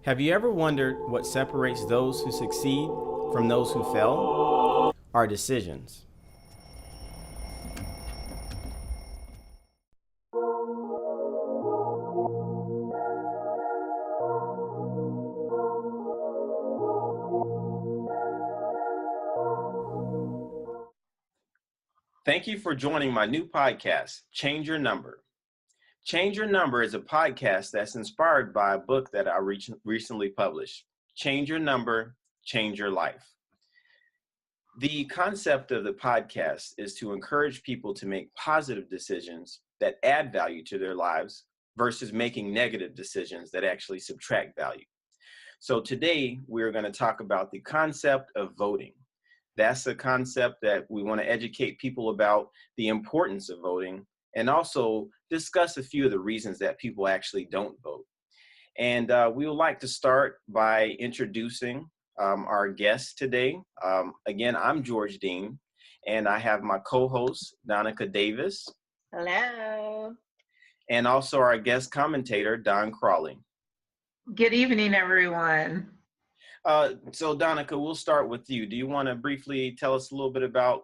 Have you ever wondered what separates those who succeed from those who fail? Our decisions. Thank you for joining my new podcast, Change Your Number. Change Your Number is a podcast that's inspired by a book that I recently published, Change Your Number, Change Your Life. The concept of the podcast is to encourage people to make positive decisions that add value to their lives versus making negative decisions that actually subtract value. So today we're going to talk about the concept of voting. That's a concept that we want to educate people about the importance of voting and also discuss a few of the reasons that people actually don't vote. And we would like to start by introducing our guest today. Again, I'm George Dean, and I have my co-host, Donica Davis. Hello. And also our guest commentator, Don Crawley. Good evening, everyone. So Donica, we'll start with you. Do you want to briefly tell us a little bit about,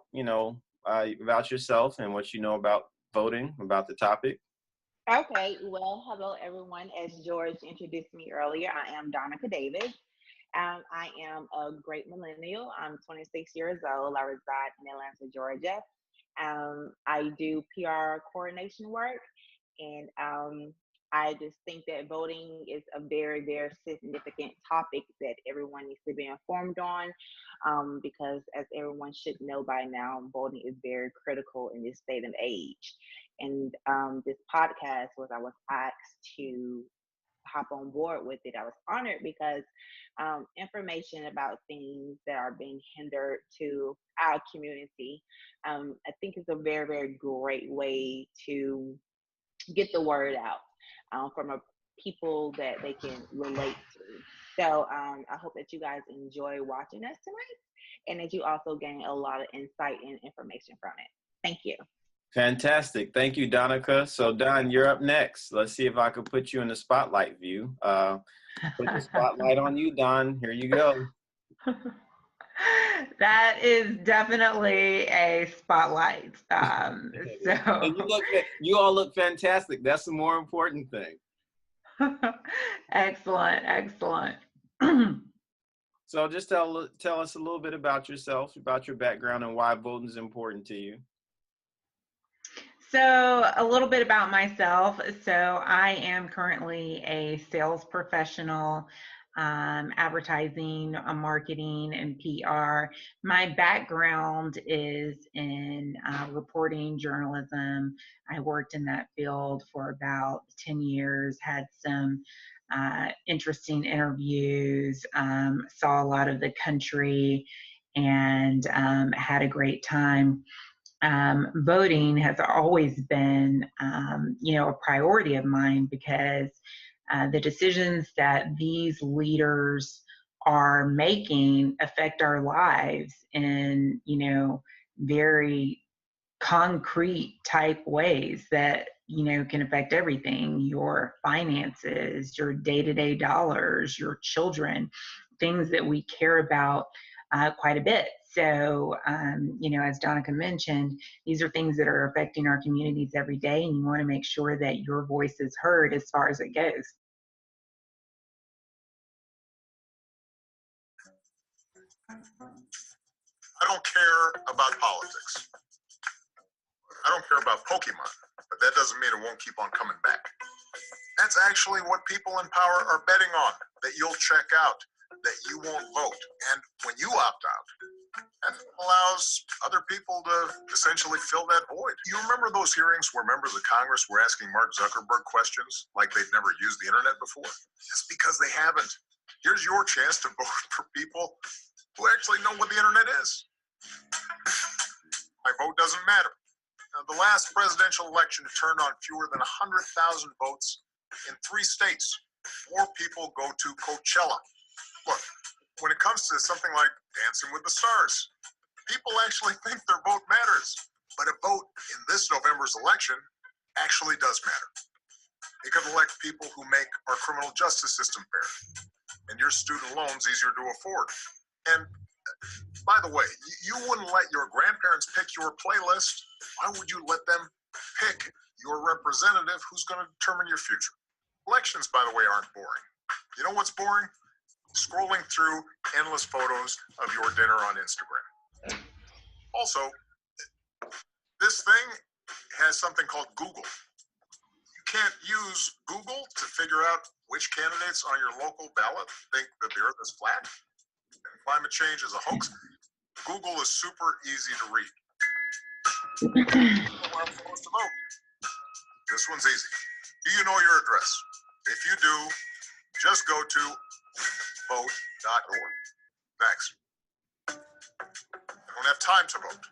about yourself and what you know about voting, about the topic? Okay, well, hello everyone. As George introduced me earlier, I am Donica Davis. I am a great millennial. I'm 26 years old. I reside in Atlanta, Georgia. I do PR coordination work, and I just think that voting is a very, very significant topic that everyone needs to be informed on, because as everyone should know by now, voting is very critical in this state of age. And this podcast I was asked to hop on board with it. I was honored because information about things that are being hindered to our community, I think is a very, very great way to get the word out from people that they can relate to. So I hope that you guys enjoy watching us tonight and that you also gain a lot of insight and information from it. Thank you. Fantastic. Thank you, Donica. So Don, you're up next. Let's see if I could put you in the spotlight view. Put the spotlight on you, Don. Here you go. That is definitely a spotlight. You all look fantastic. That's the more important thing. Excellent. So just tell us a little bit about yourself, about your background, and why voting is important to you. So a little bit about myself. So I am currently a sales professional, advertising, marketing, and PR. My background is in reporting journalism. I worked in that field for about 10 years, had some interesting interviews, saw a lot of the country, and had a great time. Voting has always been, a priority of mine because the decisions that these leaders are making affect our lives in, very concrete type ways that, can affect everything, your finances, your day-to-day dollars, your children, things that we care about quite a bit. So, as Donica mentioned, these are things that are affecting our communities every day, and you want to make sure that your voice is heard as far as it goes. I don't care about politics. I don't care about Pokemon, but that doesn't mean it won't keep on coming back. That's actually what people in power are betting on, that you'll check out, that you won't vote. And when you opt out, that allows other people to essentially fill that void. You remember those hearings where members of Congress were asking Mark Zuckerberg questions like they've never used the internet before? That's because they haven't. Here's your chance to vote for people who actually know what the internet is. My vote doesn't matter. Now, the last presidential election turned on fewer than 100,000 votes in 3 states. More people go to Coachella. Look, when it comes to something like Dancing with the Stars, people actually think their vote matters. But a vote in this November's election actually does matter. It could elect people who make our criminal justice system fair. and your student loans easier to afford. And by the way, you wouldn't let your grandparents pick your playlist. Why would you let them pick your representative who's going to determine your future? Elections, by the way, aren't boring. You know what's boring? Scrolling through endless photos of your dinner on Instagram. Also, this thing has something called Google. You can't use Google to figure out which candidates on your local ballot think that the earth is flat and climate change is a hoax. Google is super easy to read. Where I'm supposed to vote. This one's easy. Do you know your address? If you do, just go to vote.org. Next. I don't have time to vote.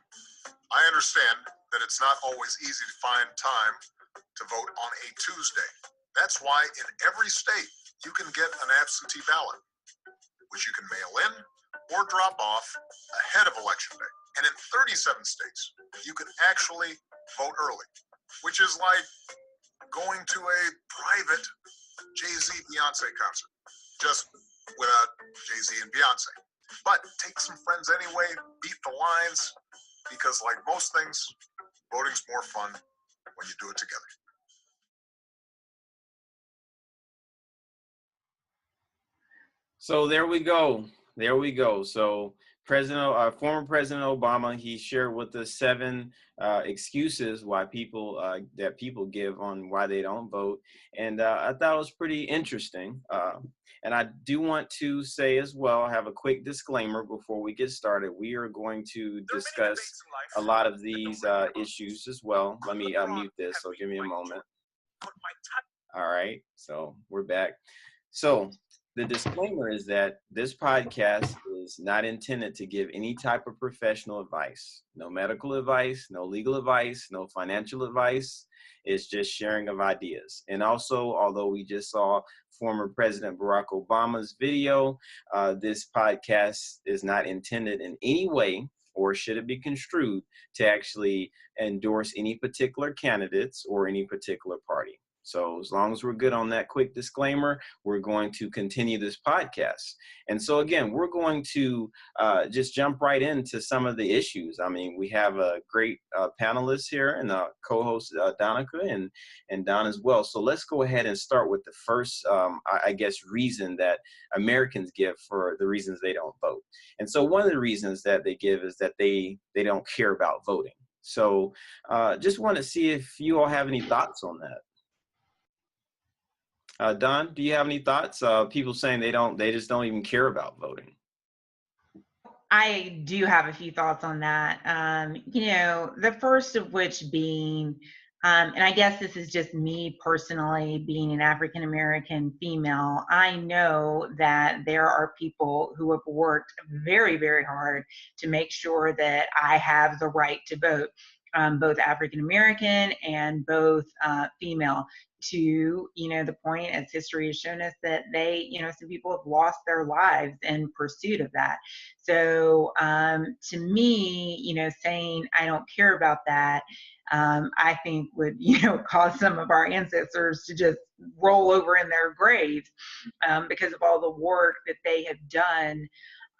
I understand that it's not always easy to find time to vote on a Tuesday. That's why in every state you can get an absentee ballot, which you can mail in or drop off ahead of Election Day. And in 37 states, you can actually vote early, which is like going to a private Jay-Z Beyonce concert, just without Jay-Z and Beyonce. But take some friends anyway, beat the lines, because like most things, voting's more fun when you do it together. So there we go. There we go. So former President Obama, he shared with us 7 excuses why people that people give on why they don't vote, and I thought it was pretty interesting. And I do want to say as well, I have a quick disclaimer before we get started. We are going to discuss a lot of these issues as well. Let me mute this, so give me a moment. All right, so we're back. So the disclaimer is that this podcast is not intended to give any type of professional advice. No medical advice, no legal advice, no financial advice. It's just sharing of ideas. And also, although we just saw former President Barack Obama's video, this podcast is not intended in any way, or should it be construed, to actually endorse any particular candidates or any particular party. So as long as we're good on that quick disclaimer, we're going to continue this podcast. And so again, we're going to just jump right into some of the issues. I mean, we have a great panelist here and co-host Donica and Don as well. So let's go ahead and start with the first, I guess, reason that Americans give for the reasons they don't vote. And so one of the reasons that they give is that they don't care about voting. So just want to see if you all have any thoughts on that. Don, do you have any thoughts? People saying they just don't even care about voting. I do have a few thoughts on that. The first of which being, and I guess this is just me personally being an African-American female, I know that there are people who have worked very, very hard to make sure that I have the right to vote, both African-American and both female. To the point, as history has shown us, that some people have lost their lives in pursuit of that. So to me, saying I don't care about that, I think would cause some of our ancestors to just roll over in their graves because of all the work that they have done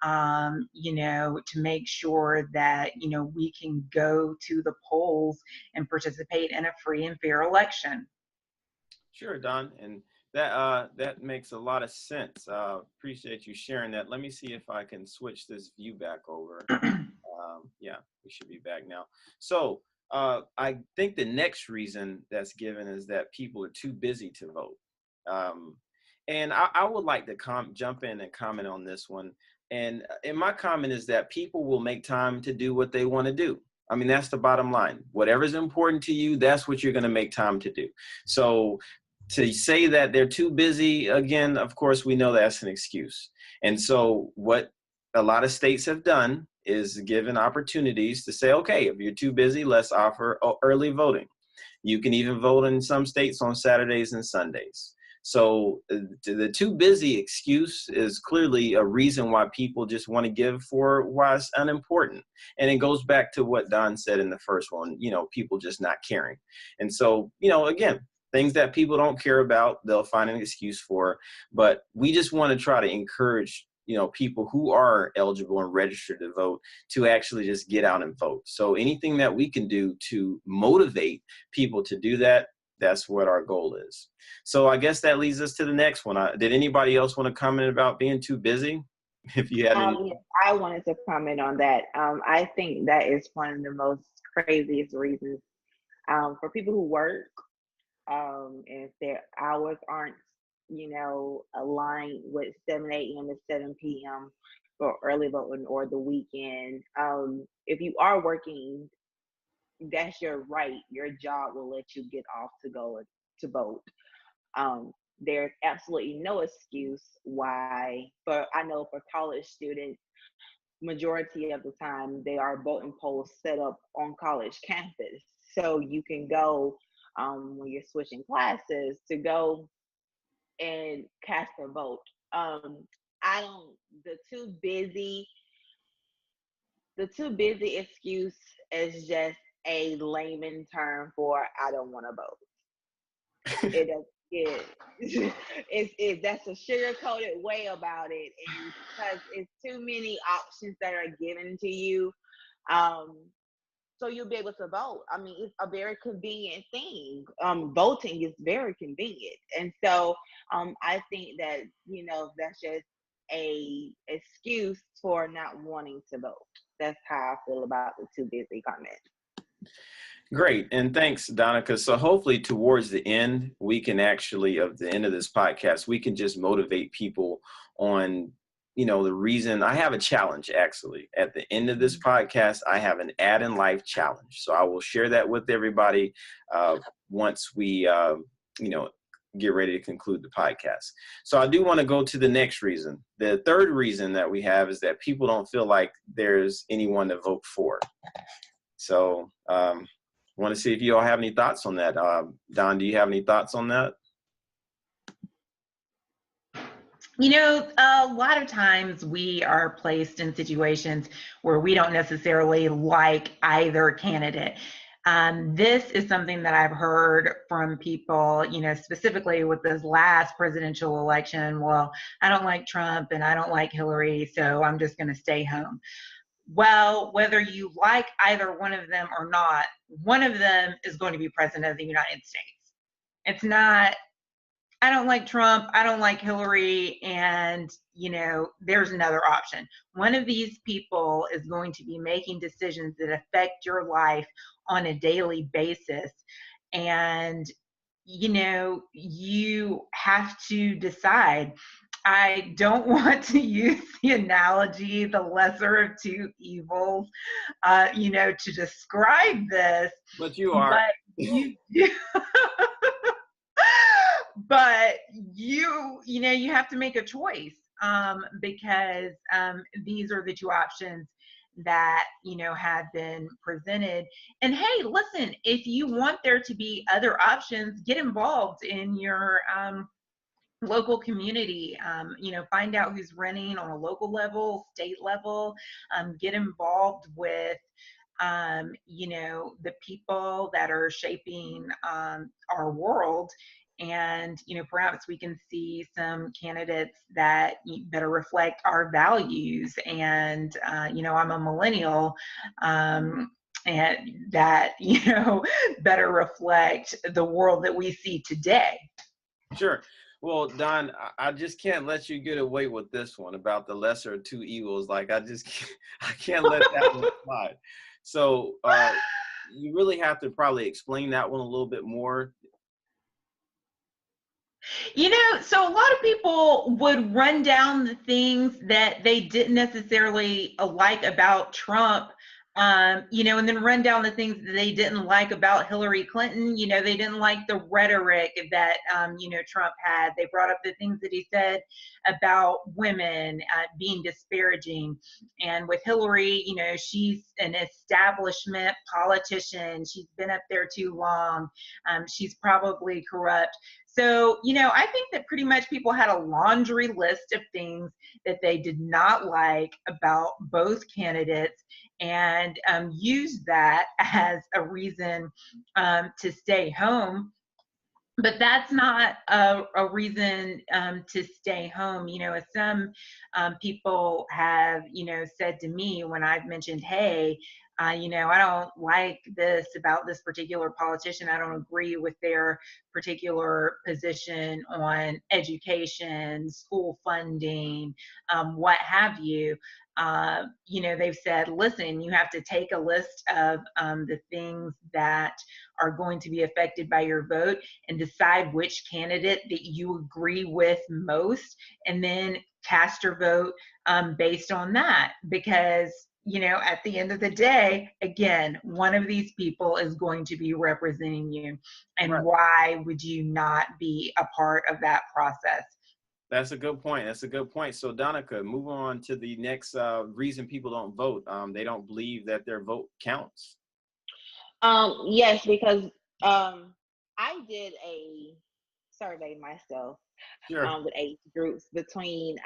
to make sure that, we can go to the polls and participate in a free and fair election. Sure, Don, and that makes a lot of sense. Appreciate you sharing that. Let me see if I can switch this view back over. Yeah, we should be back now. So I think the next reason that's given is that people are too busy to vote. And I would like to jump in and comment on this one. And my comment is that people will make time to do what they want to do. I mean, that's the bottom line. Whatever's important to you, that's what you're going to make time to do. So to say that they're too busy, again, of course, we know that's an excuse. And so what a lot of states have done is given opportunities to say, okay, if you're too busy, let's offer early voting. You can even vote in some states on Saturdays and Sundays. So the too busy excuse is clearly a reason why people just want to give for why it's unimportant. And it goes back to what Don said in the first one, people just not caring. And so, again, things that people don't care about, they'll find an excuse for. But we just want to try to encourage, people who are eligible and registered to vote to actually just get out and vote. So anything that we can do to motivate people to do that, that's what our goal is. So I guess that leads us to the next one. Did anybody else want to comment about being too busy? If you had any. Yes, I wanted to comment on that. I think that is one of the most craziest reasons for people who work, if their hours aren't, aligned with 7 a.m. to 7 p.m. for early voting or the weekend. If you are working, that's your right. Your job will let you get off to go to vote. There's absolutely no excuse why, I know for college students, majority of the time they are voting polls set up on college campus. So you can go when you're switching classes to go and cast a vote. The too busy excuse is just a layman term for I don't want to vote. It does. That's a sugar-coated way about it, and because it's too many options that are given to you, so you'll be able to vote. I mean, it's a very convenient thing. Voting is very convenient, and so I think that that's just a excuse for not wanting to vote. That's how I feel about the too busy comment. Great. And thanks, Donica. So hopefully towards the end, we can actually, of the end of this podcast, we can just motivate people on, the reason. I have a challenge, actually. At the end of this podcast, I have an Add in Life challenge. So I will share that with everybody once we, get ready to conclude the podcast. So I do want to go to the next reason. The third reason that we have is that people don't feel like there's anyone to vote for. So, want to see if you all have any thoughts on that. Don, do you have any thoughts on that? A lot of times we are placed in situations where we don't necessarily like either candidate. This is something that I've heard from people, specifically with this last presidential election. Well, I don't like Trump and I don't like Hillary, so I'm just going to stay home. Well, whether you like either one of them or not, one of them is going to be president of the United States. It's not, I don't like Trump, I don't like Hillary, and, there's another option. One of these people is going to be making decisions that affect your life on a daily basis. And, you have to decide. I don't want to use the analogy, the lesser of two evils, to describe this. But you are. But you have to make a choice because these are the two options that have been presented. And hey, listen, if you want there to be other options, get involved in your local community. Find out who's running on a local level, state level. Get involved with the people that are shaping our world. And perhaps we can see some candidates that better reflect our values. And I'm a millennial, and that better reflect the world that we see today. Sure. Well, Don, I just can't let you get away with this one about the lesser of two evils. Like I can't let that one slide. So you really have to probably explain that one a little bit more. So a lot of people would run down the things that they didn't necessarily like about Trump, and then run down the things that they didn't like about Hillary Clinton. They didn't like the rhetoric that, Trump had. They brought up the things that he said about women being disparaging. And with Hillary, she's an establishment politician. She's been up there too long. She's probably corrupt. So, I think that pretty much people had a laundry list of things that they did not like about both candidates and used that as a reason to stay home. But that's not a reason to stay home. You know, as some people have, you know, said to me when I've mentioned, hey, you know, I don't like this about this particular politician. I don't agree with their particular position on education, school funding, what have you. You know, they've said, listen, you have to take a list of the things that are going to be affected by your vote and decide which candidate that you agree with most, and then cast your vote based on that. Because, you know, at the end of the day, again, one of these people is going to be representing you. And Right. why would you not be a part of that process? That's a good point. That's a good point. So Donica, move on to the next reason people don't vote. They don't believe that their vote counts. Yes, because I did a survey myself Sure. with age groups between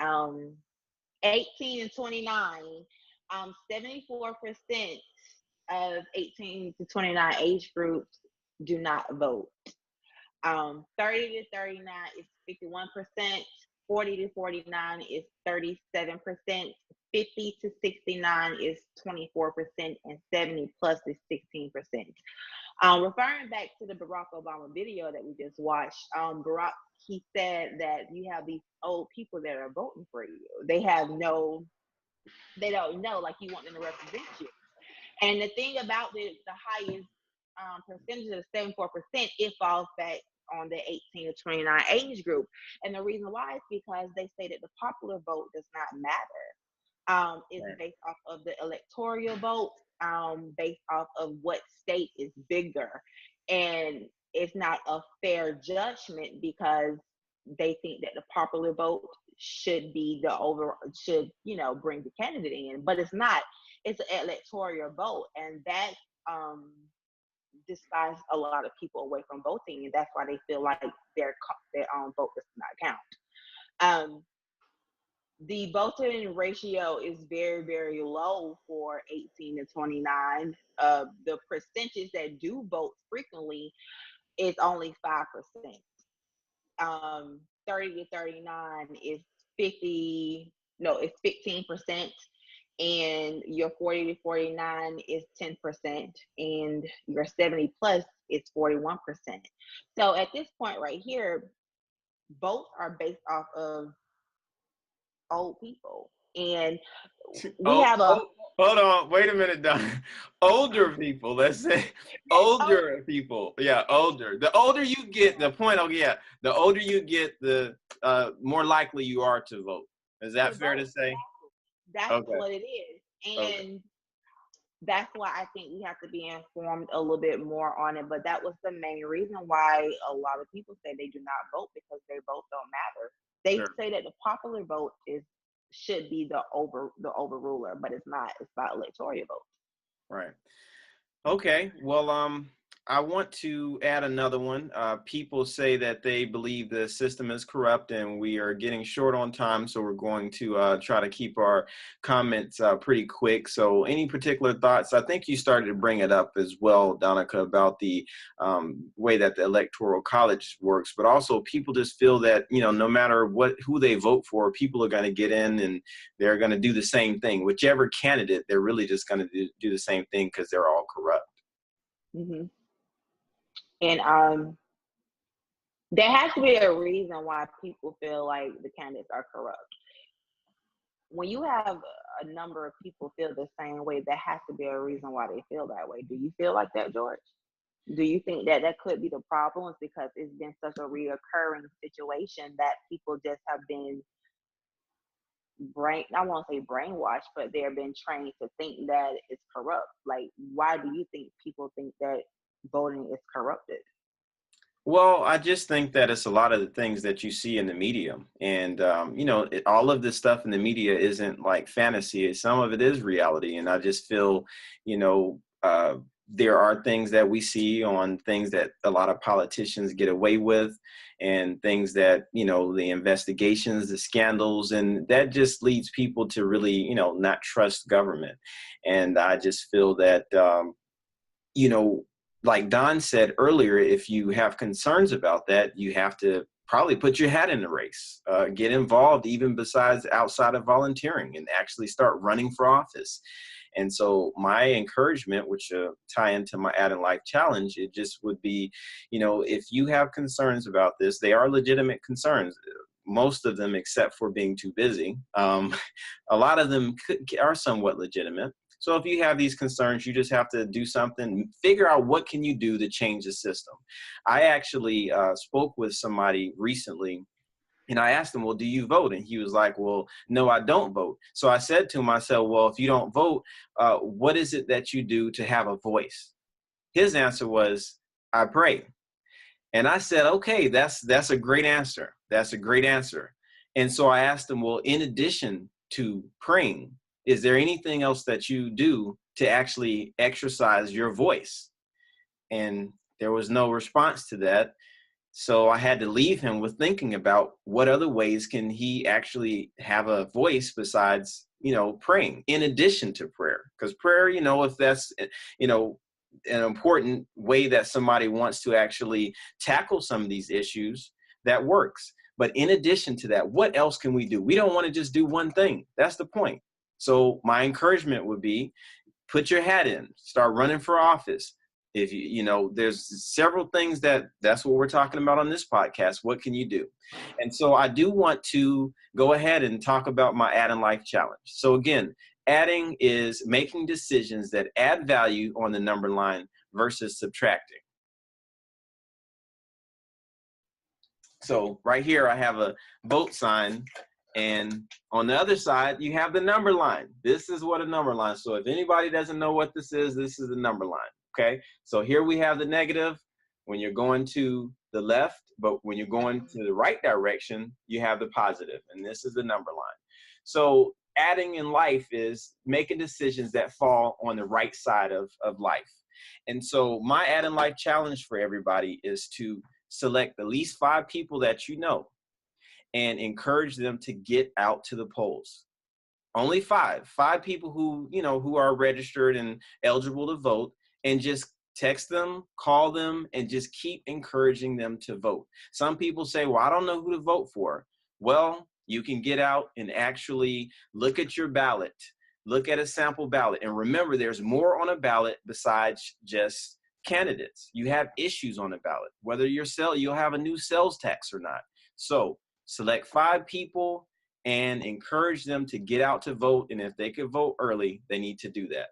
18 and 29. 74% of 18 to 29 age groups do not vote. 30 to 39 is 51%, 40 to 49 is 37%, 50 to 69 is 24%, and 70 plus is 16%. Referring back to the Barack Obama video that we just watched, Barack, he said that you have these old people that are voting for you. They don't know, like you want them to represent you. And the thing about the highest percentage of 74%, it falls back on the 18 to 29 age group. And the reason why is because they say that the popular vote does not matter. It's Right. based off of the electoral vote, based off of what state is bigger. And it's not a fair judgment because they think that the popular vote should be should, you know, bring the candidate in, but it's not. It's an electoral vote, and that disguises a lot of people away from voting, and that's why they feel like their vote does not count. The voting ratio is very, very low for 18 to 29. The percentage that do vote frequently is only 5%. 30 to 39 is 15%, and your 40 to 49 is 10%, and your 70 plus is 41%. So at this point right here, votes are based off of old people, and we Oh, have a oh, hold on. Wait a minute, Don. Older people, let's say oh, older people. Yeah, older. The older you get, the point, oh yeah, the older you get, the more likely you are to vote. Is that to fair to vote. say? That's Okay. what it is, Okay. and that's why I think we have to be informed a little bit more on it. But that was the main reason why a lot of people say they do not vote, because their vote don't matter. They Sure. say that the popular vote should be the overruler, but it's not. It's not electoral vote. Right. Okay, well, I want to add another one. People say that they believe the system is corrupt, and we are getting short on time, so we're going to try to keep our comments pretty quick. So any particular thoughts? I think you started to bring it up as well, Donica, about the way that the Electoral College works, but also people just feel that, you know, no matter who they vote for, people are going to get in and they're going to do the same thing. Whichever candidate, they're really just going to do the same thing because they're all corrupt. Hmm. And there has to be a reason why people feel like the candidates are corrupt. When you have a number of people feel the same way, there has to be a reason why they feel that way. Do you feel like that, George? Do you think that that could be the problem? It's because it's been such a reoccurring situation that people just have been I won't say brainwashed, but they've been trained to think that it's corrupt. Like, why do you think people think that voting is corrupted? Well, I just think that it's a lot of the things that you see in the media. And, you know, all of this stuff in the media isn't like fantasy. Some of it is reality. And I just feel, you know, there are things that we see on things that a lot of politicians get away with, and things that, you know, the investigations, the scandals, and that just leads people to really, you know, not trust government. And I just feel that, you know, like Don said earlier, if you have concerns about that, you have to probably put your hat in the race, get involved even besides outside of volunteering, and actually start running for office. And so my encouragement, which tie into my Add in Life challenge, it just would be, if you have concerns about this, they are legitimate concerns. Most of them, except for being too busy. A lot of them are somewhat legitimate. So if you have these concerns, you just have to do something, figure out what can you do to change the system. I actually spoke with somebody recently, and I asked him, well, do you vote? And he was like, well, no, I don't vote. So I said to him, I said, well, if you don't vote, what is it that you do to have a voice? His answer was, I pray. And I said, okay, that's a great answer. That's a great answer. And so I asked him, well, in addition to praying, is there anything else that you do to actually exercise your voice? And there was no response to that. So I had to leave him with thinking about what other ways can he actually have a voice besides, praying, in addition to prayer. Because prayer, if that's, an important way that somebody wants to actually tackle some of these issues, that works. But in addition to that, what else can we do? We don't want to just do one thing. That's the point. So my encouragement would be, put your hat in, start running for office. If there's several things that's what we're talking about on this podcast. What can you do? And so I do want to go ahead and talk about my Add in Life challenge. So again, adding is making decisions that add value on the number line versus subtracting. So right here, I have a vote sign. And on the other side, you have the number line. This is what a number line. So if anybody doesn't know what this is the number line. Okay. So here we have the negative when you're going to the left, but when you're going to the right direction, you have the positive. And this is the number line. So adding in life is making decisions that fall on the right side of life. And so my Add in Life challenge for everybody is to select at least 5 people that you know and encourage them to get out to the polls. Only 5 people who are registered and eligible to vote, and just text them, call them, and just keep encouraging them to vote. Some people say, well, I don't know who to vote for. Well, you can get out and actually look at your ballot, look at a sample ballot. And remember, there's more on a ballot besides just candidates. You have issues on the ballot, whether you'll have a new sales tax or not. So select 5 people and encourage them to get out to vote. And if they could vote early, they need to do that.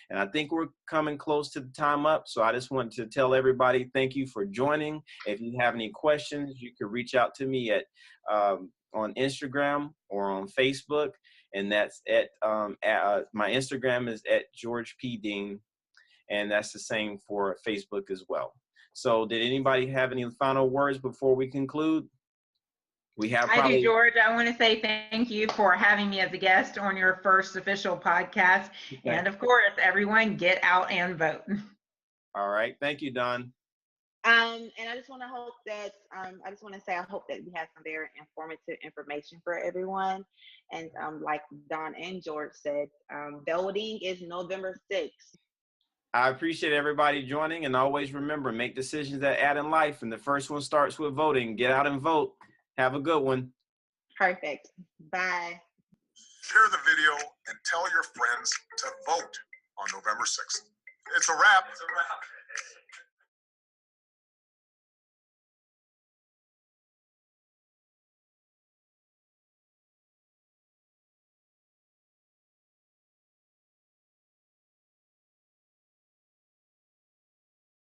And I think we're coming close to the time up. So I just want to tell everybody, thank you for joining. If you have any questions, you can reach out to me at on Instagram or on Facebook. And that's at my Instagram is at George P. Dean. And that's the same for Facebook as well. So did anybody have any final words before we conclude? I do, George. I want to say thank you for having me as a guest on your first official podcast. Okay. And of course, everyone get out and vote. All right. Thank you, Don. And I just want to hope that I hope that we have some very informative information for everyone. And like Don and George said, voting is November 6th. I appreciate everybody joining, and always remember, make decisions that add in life. And the first one starts with voting. Get out and vote. Have a good one. Perfect. Bye. Share the video and tell your friends to vote on November 6th. It's a wrap.